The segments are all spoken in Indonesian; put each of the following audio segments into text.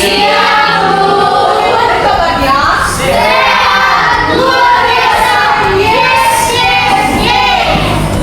Siap, Bu. Bagaimana kabarnya? Sehat, luar biasa. Yes, yes, yes.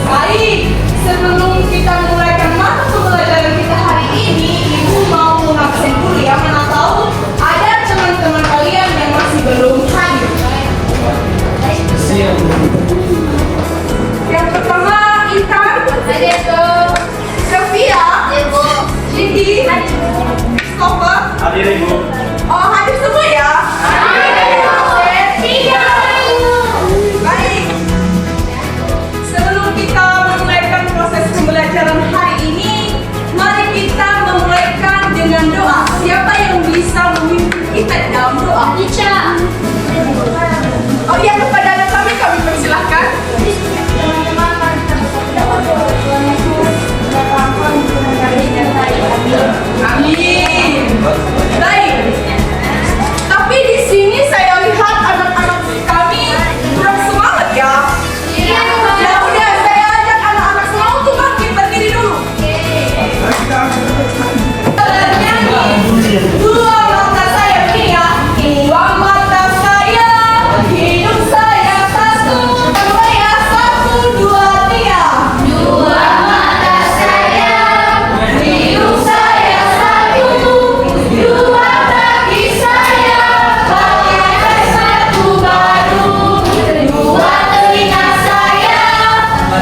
Baik, sebelum kita mulaikan mata pembelajaran kita hari ini, Ibu mau mengabsen dulu ya. Mana tahu ada teman-teman kalian yang masih belum hadir. Yang pertama, Intan, Ada tuh. Sofia, Ibu. Cindy, Christopher. Hadir Ibu. Oh, hadir semua ya? Tiga. Baik. Sebelum kita memulaikan proses pembelajaran hari ini, mari kita memulaikan dengan doa. Siapa yang bisa memimpin kita dalam doa? Ica. Oh iya, kepada anak kami persilahkan. Amin. Baik. Tapi di sini saya lihat anak-anak kami kurang semangat ya. Ya udah, saya ajak anak-anak semua untuk bangkit berdiri dulu. Nyanyi. Dua mata saya begini ya. Dua mata saya, hidup saya satu. Dua ya, satu, dua, tiga. Dua mata saya, hidup saya satu. Dua kaki saya, bagaikan satu batu. Dua telinga saya,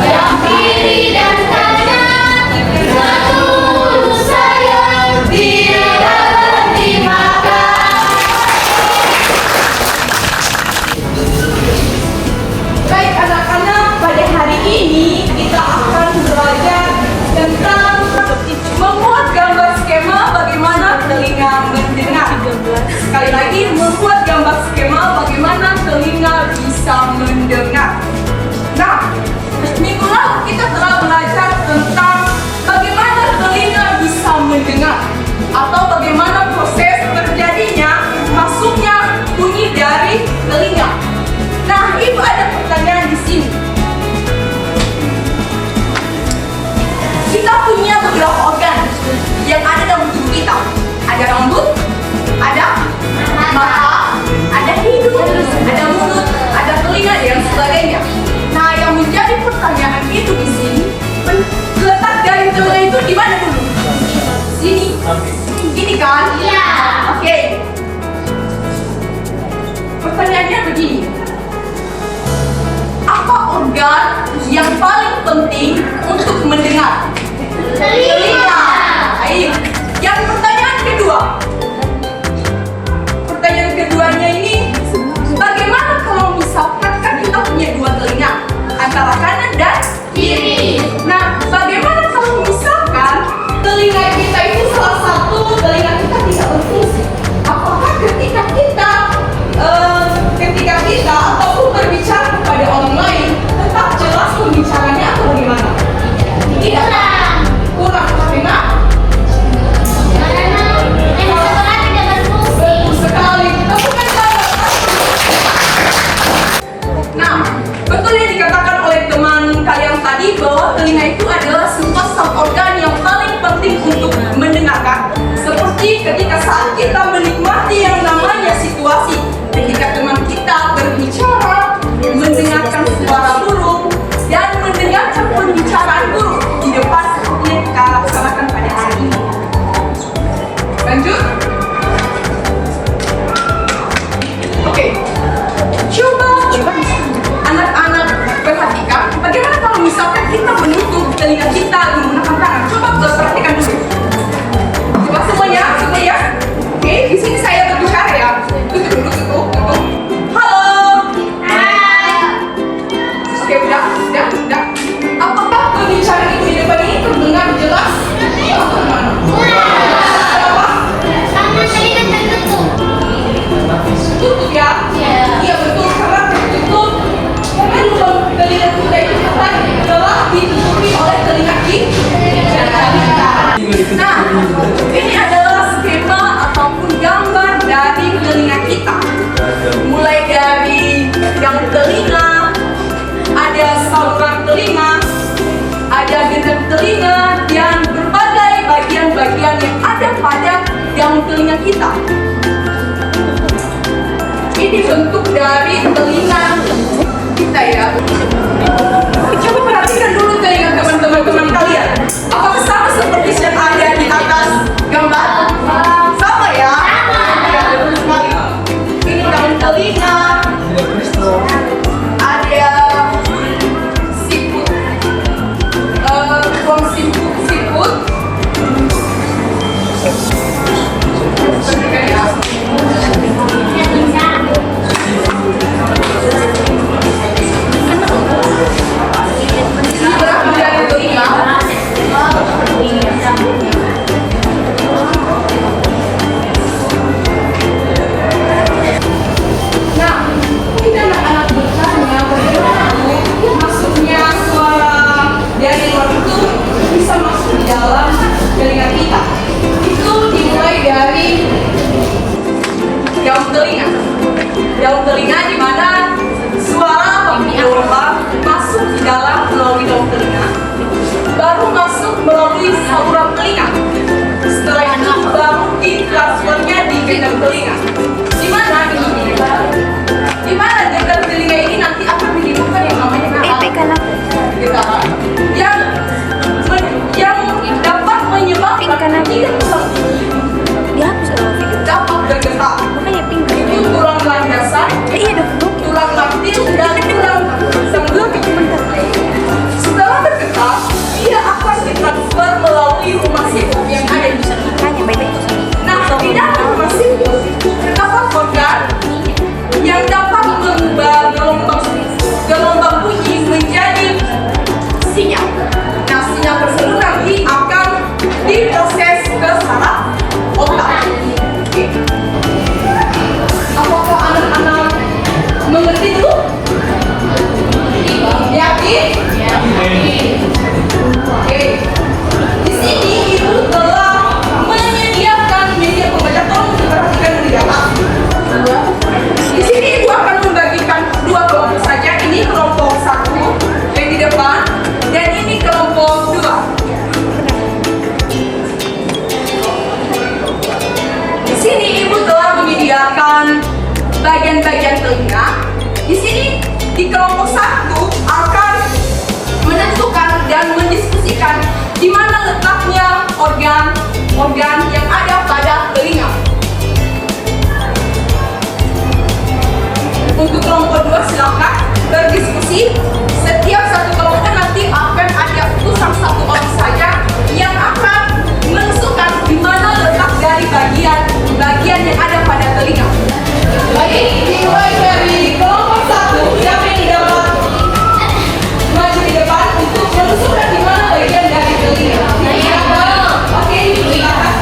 yang kiri dan kanan. Satu mulut saya, tidak berhenti makan. Baik anak-anak, pada hari ini kita akan belajar tentang membuat gambar skema bagaimana telinga mendengar. Sekali lagi, membuat gambar skema bagaimana telinga bisa mendengar. Nah, minggu lalu kita telah belajar tentang bagaimana telinga bisa mendengar atau bagaimana proses terjadinya masuknya bunyi dari telinga. Nah, Ibu ada pertanyaan di sini. Kita punya beberapa organ yang ada dalam tubuh kita. Ada rambut, ada mata, ada hidung, ada mulut, ada telinga dan sebagainya. Nah, yang menjadi pertanyaan itu di sini, letak dari telinga itu di mana dulu? Sini. Gini kan? Iya. Oke. Pertanyaannya begini. Apa organ yang paling penting untuk mendengar? Telinga. Baik. Yang pertanyaan kedua. Pertanyaan keduanya ini, bagaimana kalau misalkan kan kita punya dua telinga, antara kanan dan Kiri. Nah, bagaimana kalau misalkan telinga kita itu salah satu telinga kita tidak berfungsi? Apakah ketika kita ataupun berbicara kepada orang lain tetap jelas pembicaranya atau bagaimana? Tidak. Kurang karena Karena tidak berfungsi. betul sekali. Temukan tanda. Nah, betul yang dikatakan oleh teman kalian tadi bahwa telinga itu adalah salah satu organ yang paling penting untuk mendengarkan. Seperti ketika saat kita menikmati yang namanya situasi, ketika teman kita berbicara, mendengarkan suara burung dan mendengarkan pembicaraan burung di depan seperti yang kita laksanakan pada hari ini. Lanjut. Oke. Coba anak-anak perhatikan bagaimana kalau misalkan kita menutup telinga kita menggunakan tangan. Coba perhatikan dulu. Coba semuanya. Oke, di sini saya berbicara ya. Tutup. Halo. Oke, udah. Apakah pembicaraan itu di depan ini terdengar jelas? Atau gimana? Kenapa? Karena telinga tertutup. Tutup ya? Iya betul, karena tertutup. Karena lubang telinga kita itu adalah ditutupi oleh telinga kiri. telinga kita. Ini bentuk dari telinga kita ya. Coba perhatikan dulu telinga teman-teman kalian. Apakah sama seperti yang ada di atas gambar? Sama ya? Ya, betul sekali. Ini daun telinga. Ada siput. Buang siput. Perhatikan ya. Berapa dari telinga? Nah, mungkin anak-anak bertanya bagaimana masuknya suara dari luar itu bisa masuk di dalam telinga kita. Itu dimulai dari daun telinga. Daun telinga di mana suara gelombang masuk di dalam melalui daun telinga, baru masuk melalui saluran telinga. Setelah itu baru ditransfernya di gendang telinga. Di mana ini? Di mana gendang telinga ini nanti akan dihidupkan yang namanya getaran. Getaran yang dapat menyebabkan tidak dapat bergetar. Itu tulang landasan, tulang latin dan tulang senggul. Setelah bergetar, dia akan ditransfer melalui rumah siput yang ada di sana. Nah, di dalam rumah siput terdapat organ yang dapat mengubah gelombang bunyi menjadi sinyal. Nah, sinyal tersebut nanti akan diproses ke saraf otak. Oke. Apakah anak-anak mengerti itu? Yakin? Oke. Di sini ibu telah menyediakan media pembaca. Tolong diperhatikan dulu ya, Pak. Di sini ibu akan membagikan dua kelompok saja. Ini kelompok 1 yang di depan dan ini kelompok 2. Di sini ibu telah menyediakan bagian-bagian telinga. Di sini di kelompok 1 akan menentukan dan mendiskusikan di mana letaknya organ yang ada pada telinga. Untuk kelompok 2 silakan berdiskusi. Setiap satu kelompok nanti akan ada utusan 1 orang saja yang akan menentukan di mana letak dari bagian yang ada pada telinga. Baik, dimulai dari kelompok 1. Siapa yang dapat maju di depan untuk menentukan di mana bagian dari telinga? Oke, silakan.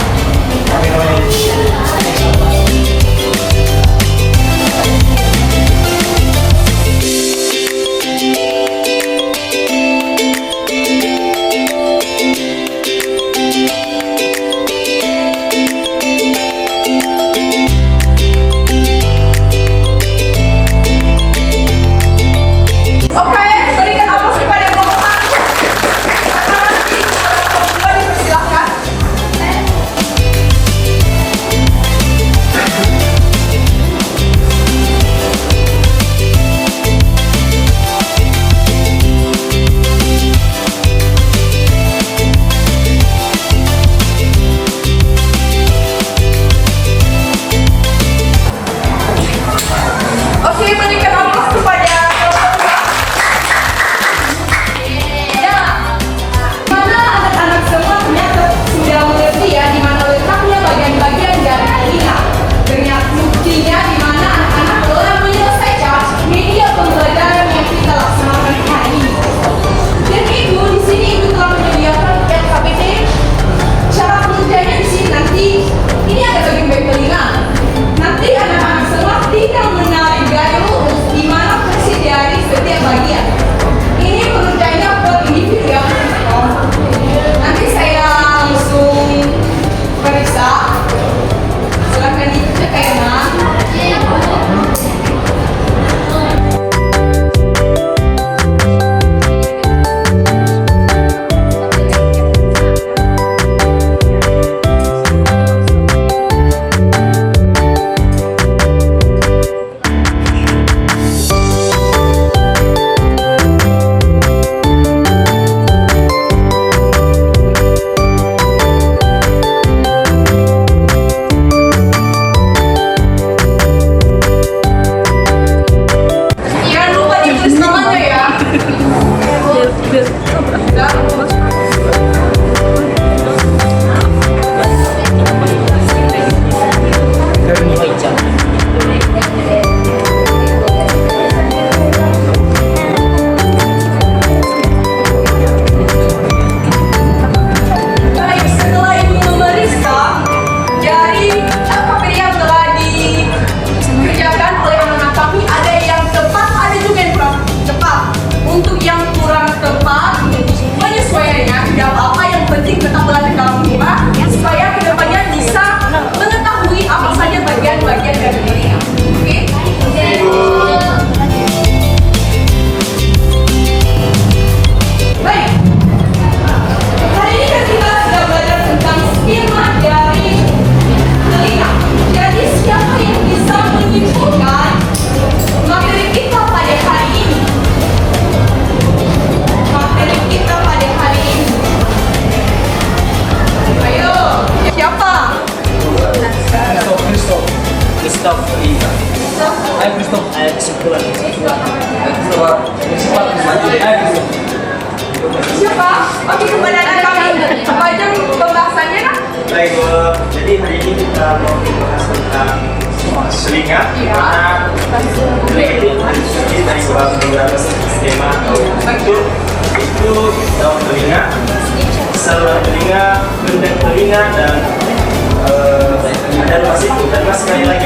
Christoph. Ayo Christoph. Ayo kesimpulan. Siapa? Oke, kebenaran kami. Apa aja pembahasannya nak? Baik, jadi hari ini kita mau membahas tentang telinga. Karena telinga itu terdiri dari beberapa skema itu daun telinga, saluran telinga, gendang telinga, dan ada luas itu. Dan mas sekali lagi